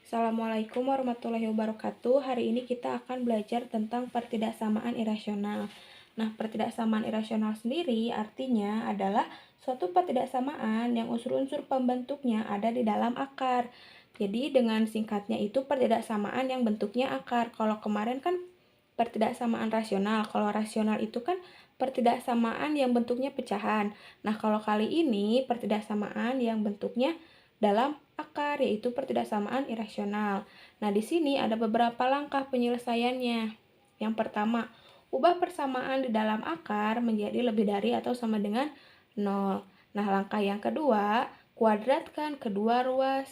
Assalamualaikum warahmatullahi wabarakatuh. Hari ini kita akan belajar tentang pertidaksamaan irasional. Nah, pertidaksamaan irasional sendiri artinya adalah suatu pertidaksamaan yang unsur-unsur pembentuknya ada di dalam akar. Jadi dengan singkatnya itu pertidaksamaan yang bentuknya akar. Kalau kemarin kan pertidaksamaan rasional. Kalau rasional itu kan pertidaksamaan yang bentuknya pecahan. Nah, kalau kali ini pertidaksamaan yang bentuknya dalam akar, yaitu pertidaksamaan irasional. Nah, di sini ada beberapa langkah penyelesaiannya. Yang pertama, ubah persamaan di dalam akar menjadi lebih dari atau sama dengan 0. Nah, langkah yang kedua, kuadratkan kedua ruas.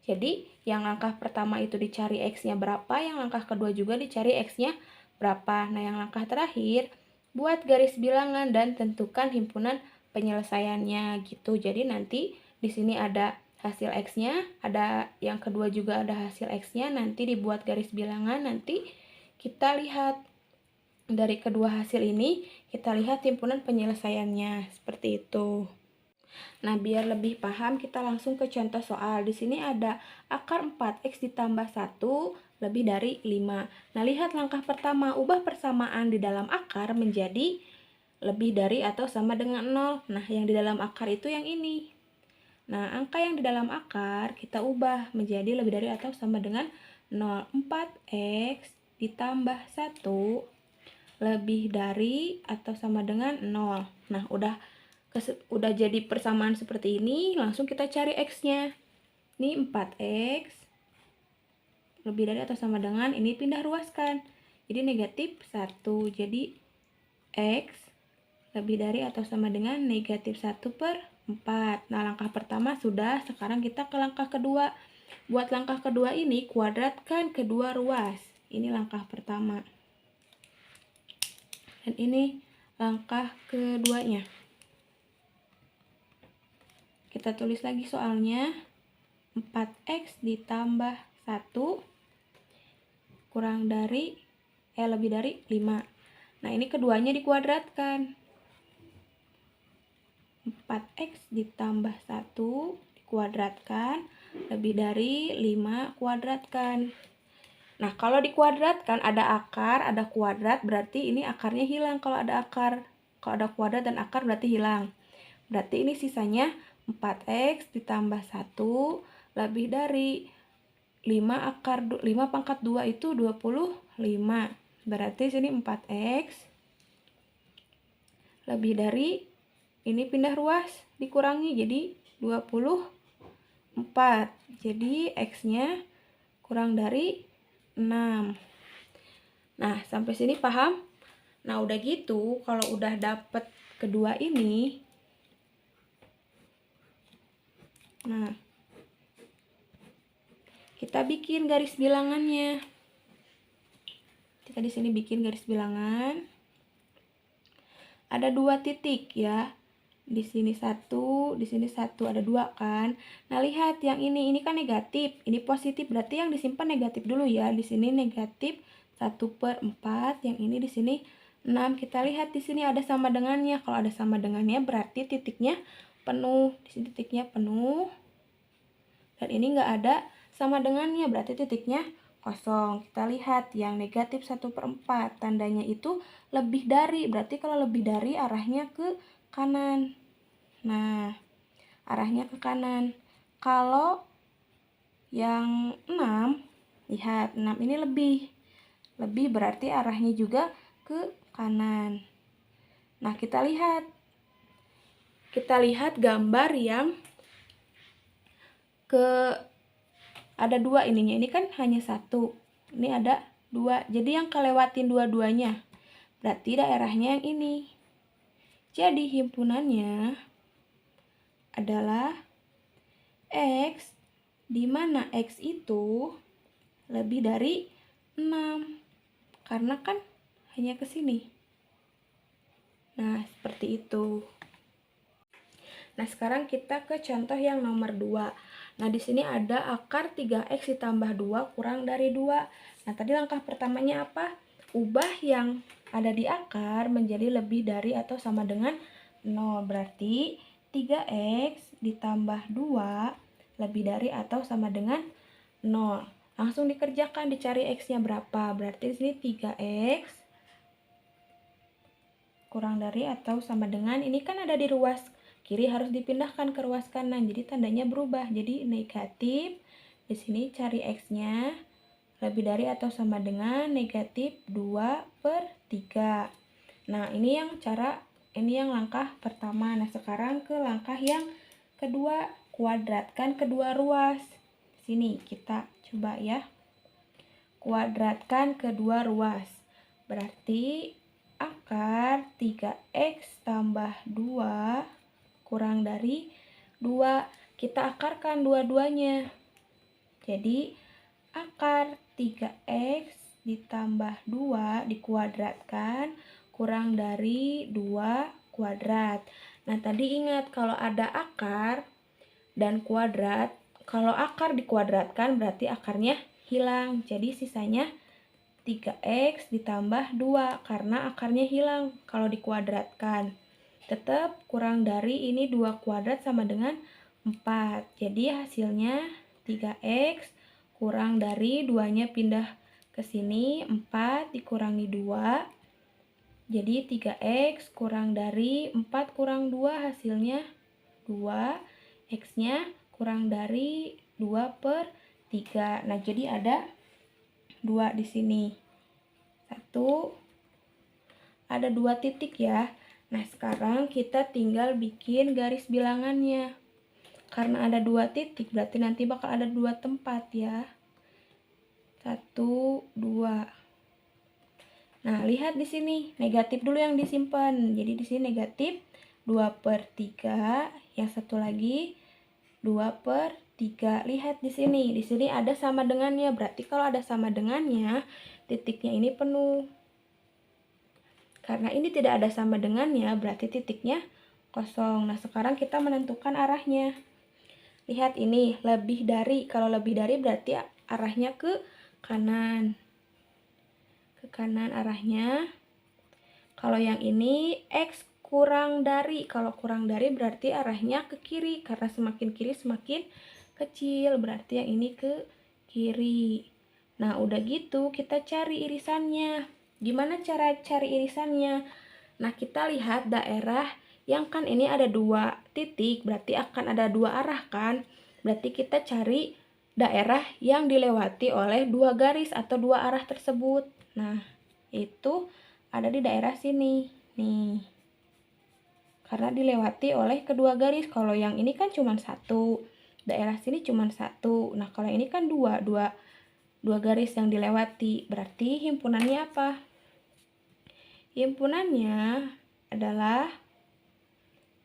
Jadi, yang langkah pertama itu dicari X-nya berapa, yang langkah kedua juga dicari X-nya berapa. Nah, yang langkah terakhir, buat garis bilangan dan tentukan himpunan penyelesaiannya gitu. Jadi, nanti di sini ada hasil X-nya, ada yang kedua juga ada hasil X-nya, nanti dibuat garis bilangan, nanti kita lihat dari kedua hasil ini, kita lihat himpunan penyelesaiannya, seperti itu. Nah, biar lebih paham, kita langsung ke contoh soal. Di sini ada akar 4X ditambah 1 lebih dari 5. Nah, lihat langkah pertama, ubah persamaan di dalam akar menjadi lebih dari atau sama dengan 0. Nah, yang di dalam akar itu yang ini. Nah, angka yang di dalam akar kita ubah menjadi lebih dari atau sama dengan 0. 4X ditambah 1 lebih dari atau sama dengan 0. Nah, udah jadi persamaan seperti ini, langsung kita cari X-nya. Ini 4X lebih dari atau sama dengan, ini pindah ruaskan. Jadi negatif 1. Jadi X lebih dari atau sama dengan negatif 1/4. Nah, langkah pertama sudah, sekarang kita ke langkah kedua. Buat langkah kedua ini, kuadratkan kedua ruas. Ini langkah pertama. Dan ini langkah keduanya. Kita tulis lagi soalnya. 4X ditambah 1 kurang dari, lebih dari 5. Nah, ini keduanya dikuadratkan. 4X ditambah 1 dikuadratkan lebih dari 5 kuadratkan. Nah, kalau dikuadratkan ada akar, ada kuadrat, berarti ini akarnya hilang kalau ada akar. Kalau ada kuadrat dan akar berarti hilang. Berarti ini sisanya 4X ditambah 1 lebih dari 5 pangkat 2 itu 25. Berarti sini 4X lebih dari, ini pindah ruas, dikurangi jadi 24. Jadi X-nya kurang dari 6. Nah, sampai sini paham? Nah, udah gitu, kalau udah dapet kedua ini, nah, kita bikin garis bilangannya. Kita di sini bikin garis bilangan. Ada 2 titik ya. Di sini 1, di sini 1, ada 2 kan. Nah, lihat yang ini kan negatif, ini positif, berarti yang disimpan negatif dulu ya. Di sini negatif 1/4, yang ini di sini 6. Kita lihat di sini ada sama dengannya. Kalau ada sama dengannya berarti titiknya penuh. Di sini titiknya penuh. Dan ini enggak ada sama dengannya, berarti titiknya kosong. Kita lihat yang negatif 1/4, tandanya itu lebih dari, berarti kalau lebih dari arahnya ke kanan. Nah, arahnya ke kanan. Kalau yang 6, lihat 6 ini lebih. Lebih berarti arahnya juga ke kanan. Nah, kita lihat gambar yang ada 2 ininya. Ini kan hanya 1. Ini ada 2. Jadi yang kelewatin dua-duanya. Berarti daerahnya yang ini. Jadi himpunannya adalah X, di mana X itu lebih dari 6. Karena kan hanya ke sini. Nah, seperti itu. Nah, sekarang kita ke contoh yang nomor 2. Nah, di sini ada akar 3X ditambah 2 kurang dari 2. Nah, tadi langkah pertamanya apa? Ubah yang ada di akar menjadi lebih dari atau sama dengan 0. Berarti 3X ditambah 2 lebih dari atau sama dengan 0. Langsung dikerjakan, dicari X-nya berapa. Berarti di sini 3X kurang dari atau sama dengan, ini kan ada di ruas kiri, harus dipindahkan ke ruas kanan. Jadi tandanya berubah. Jadi negatif. Di sini cari X-nya lebih dari atau sama dengan negatif 2/3. Nah, ini yang langkah pertama. Nah, sekarang ke langkah yang kedua, kuadratkan kedua ruas. Sini kita coba ya. Kuadratkan kedua ruas. Berarti akar 3X tambah 2 kurang dari 2. Kita akarkan dua-duanya. Jadi akar 3X ditambah 2 dikuadratkan kurang dari 2 kuadrat. Nah, tadi ingat kalau ada akar dan kuadrat, kalau akar dikuadratkan berarti akarnya hilang. Jadi sisanya 3X ditambah 2 karena akarnya hilang kalau dikuadratkan. Tetap kurang dari ini 2 kuadrat sama dengan 4. Jadi hasilnya 3X kurang dari 2-nya pindah ke sini, 4 dikurangi 2. Jadi 3X kurang dari 4 kurang 2 hasilnya 2. X-nya kurang dari 2/3. Nah, jadi ada 2 di sini. 1, ada 2 titik ya. Nah, sekarang kita tinggal bikin garis bilangannya. Karena ada 2 titik, berarti nanti bakal ada 2 tempat ya. 1, 2. Nah, lihat di sini, negatif dulu yang disimpan. Jadi di sini negatif 2/3, yang satu lagi 2/3. Lihat di sini ada sama dengannya. Berarti kalau ada sama dengannya, titiknya ini penuh. Karena ini tidak ada sama dengannya, berarti titiknya kosong. Nah, sekarang kita menentukan arahnya. Lihat ini, lebih dari. Kalau lebih dari berarti arahnya ke kanan. Ke kanan arahnya. Kalau yang ini X kurang dari. Kalau kurang dari berarti arahnya ke kiri. Karena semakin kiri semakin kecil. Berarti yang ini ke kiri. Nah, udah gitu kita cari irisannya. Gimana cara cari irisannya? Nah, kita lihat daerah yang kan ini ada 2 titik, berarti akan ada 2 arah kan? Berarti kita cari daerah yang dilewati oleh 2 garis atau 2 arah tersebut. Nah, itu ada di daerah sini. Nih. Karena dilewati oleh kedua garis. Kalau yang ini kan cuma 1. Daerah sini cuma 1. Nah, kalau ini kan 2 garis yang dilewati. Berarti himpunannya apa? Himpunannya adalah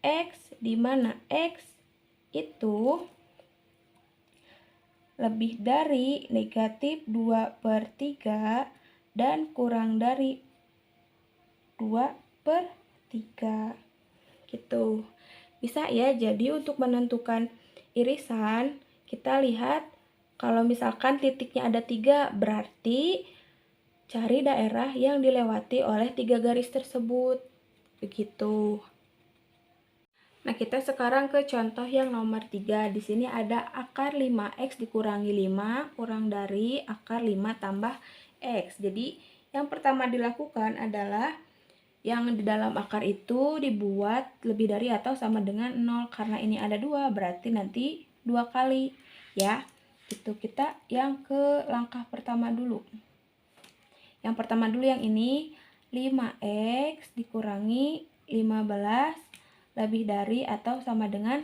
X, di mana X itu lebih dari negatif 2/3 dan kurang dari 2/3. Gitu. Bisa ya, jadi untuk menentukan irisan, kita lihat kalau misalkan titiknya ada 3, berarti cari daerah yang dilewati oleh 3 garis tersebut. Begitu. Nah, kita sekarang ke contoh yang nomor 3. Di sini ada akar 5X dikurangi 5 kurang dari akar 5 tambah X. Jadi, yang pertama dilakukan adalah yang di dalam akar itu dibuat lebih dari atau sama dengan 0. Karena ini ada 2, berarti nanti 2 kali. Ya, itu kita yang ke langkah pertama dulu. Yang pertama dulu yang ini, 5X dikurangi 15 lebih dari atau sama dengan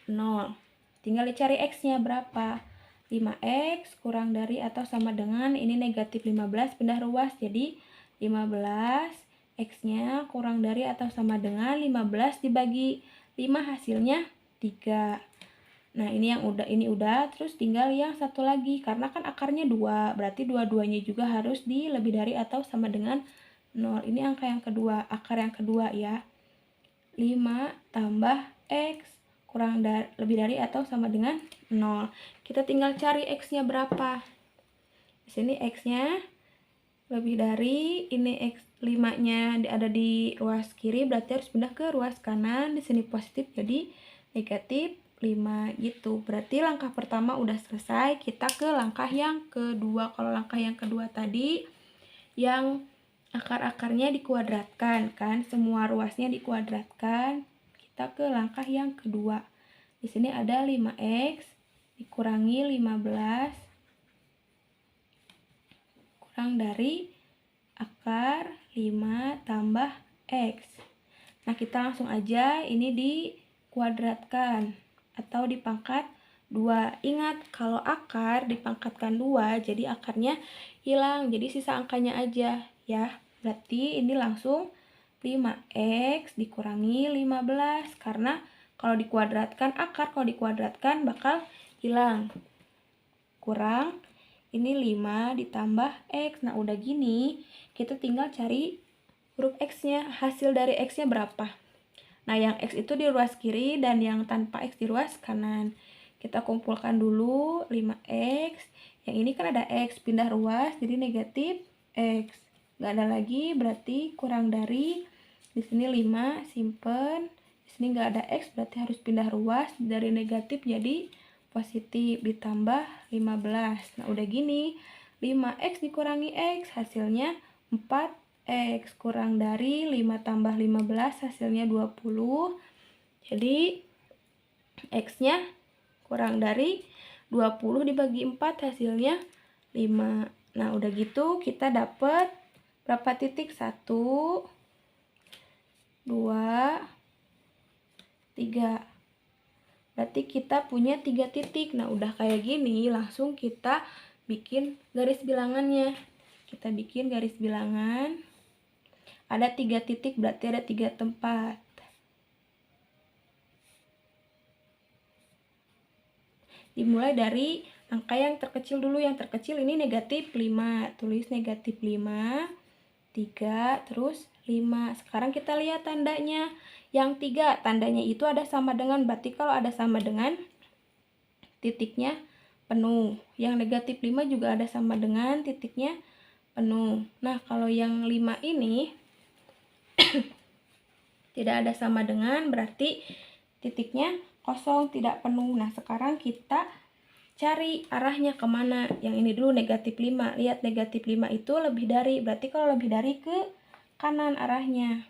0. Tinggal dicari X-nya berapa. 5X kurang dari atau sama dengan, ini negatif 15 pindah ruas. Jadi 15, X-nya kurang dari atau sama dengan 15 dibagi 5 hasilnya 3. Nah, ini udah, terus tinggal yang satu lagi. Karena kan akarnya 2, berarti dua-duanya juga harus di lebih dari atau sama dengan 0. Ini angka yang kedua, akar yang kedua ya. 5 tambah X kurang dari lebih dari atau sama dengan 0. Kita tinggal cari X-nya berapa. Di sini X-nya lebih dari, ini X 5-nya ada di ruas kiri, berarti harus pindah ke ruas kanan. Di sini positif, jadi negatif 5 gitu. Berarti langkah pertama udah selesai, kita ke langkah yang kedua. Kalau langkah yang kedua tadi yang akar-akarnya dikuadratkan kan, semua ruasnya dikuadratkan. Kita ke langkah yang kedua. Di sini ada 5x dikurangi 15 kurang dari akar 5 tambah x. Nah, kita langsung aja ini dikuadratkan atau dipangkat 2. Ingat, kalau akar dipangkatkan 2, jadi akarnya hilang, jadi sisa angkanya aja ya. Berarti ini langsung 5x dikurangi 15, karena kalau dikuadratkan akar, kalau dikuadratkan bakal hilang. Kurang, ini 5 ditambah x. Nah, udah gini, kita tinggal cari huruf x-nya, hasil dari x-nya berapa. Nah, yang x itu di ruas kiri dan yang tanpa x di ruas kanan. Kita kumpulkan dulu 5x. Yang ini kan ada x, pindah ruas jadi negatif x. Gak ada lagi, berarti kurang dari. Di sini 5, simpen. Di sini gak ada x, berarti harus pindah ruas dari negatif jadi positif, ditambah 15. Nah, udah gini, 5x dikurangi x, hasilnya 4x, kurang dari 5 tambah 15, hasilnya 20. Jadi x-nya kurang dari 20 dibagi 4, hasilnya 5. Nah, udah gitu kita dapat berapa titik? 1, 2, 3. Berarti kita punya 3 titik. Nah, udah kayak gini, langsung kita bikin garis bilangannya. Kita bikin garis bilangan. Ada 3 titik, berarti ada 3 tempat. Dimulai dari angka yang terkecil dulu. Yang terkecil ini negatif 5. Tulis negatif 5, 3, terus 5. Sekarang kita lihat tandanya. Yang 3, tandanya itu ada sama dengan, berarti kalau ada sama dengan, titiknya penuh. Yang negatif 5 juga ada sama dengan, titiknya penuh. Nah, kalau yang 5 ini tidak ada sama dengan, berarti titiknya kosong, tidak penuh. Nah, sekarang kita cari arahnya kemana. Yang ini dulu negatif 5. Lihat negatif 5 itu lebih dari, berarti kalau lebih dari ke kanan arahnya.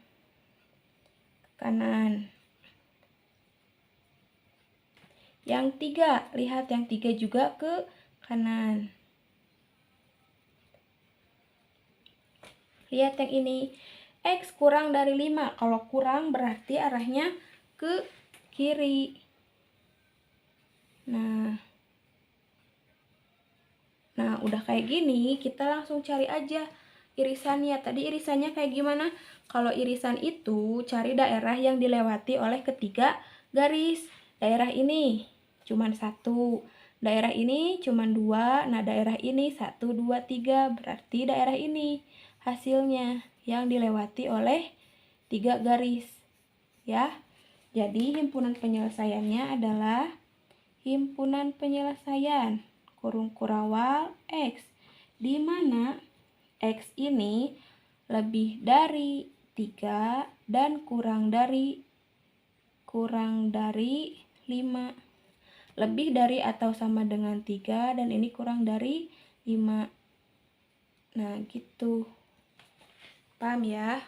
Kanan. Yang 3, lihat yang 3 juga ke kanan. Lihat yang ini, x kurang dari 5. Kalau kurang berarti arahnya ke kiri. Nah, udah kayak gini, kita langsung cari aja irisannya. Tadi irisannya kayak gimana? Kalau irisan itu cari daerah yang dilewati oleh ketiga garis. Daerah ini cuman 1, daerah ini cuman 2, nah daerah ini 1, 2, 3, berarti daerah ini hasilnya yang dilewati oleh 3 garis ya. Jadi himpunan penyelesaiannya adalah himpunan penyelesaian kurung kurawal x, di mana x ini lebih dari 3 dan kurang dari 5. Lebih dari atau sama dengan 3 dan ini kurang dari 5. Nah, gitu. Paham ya?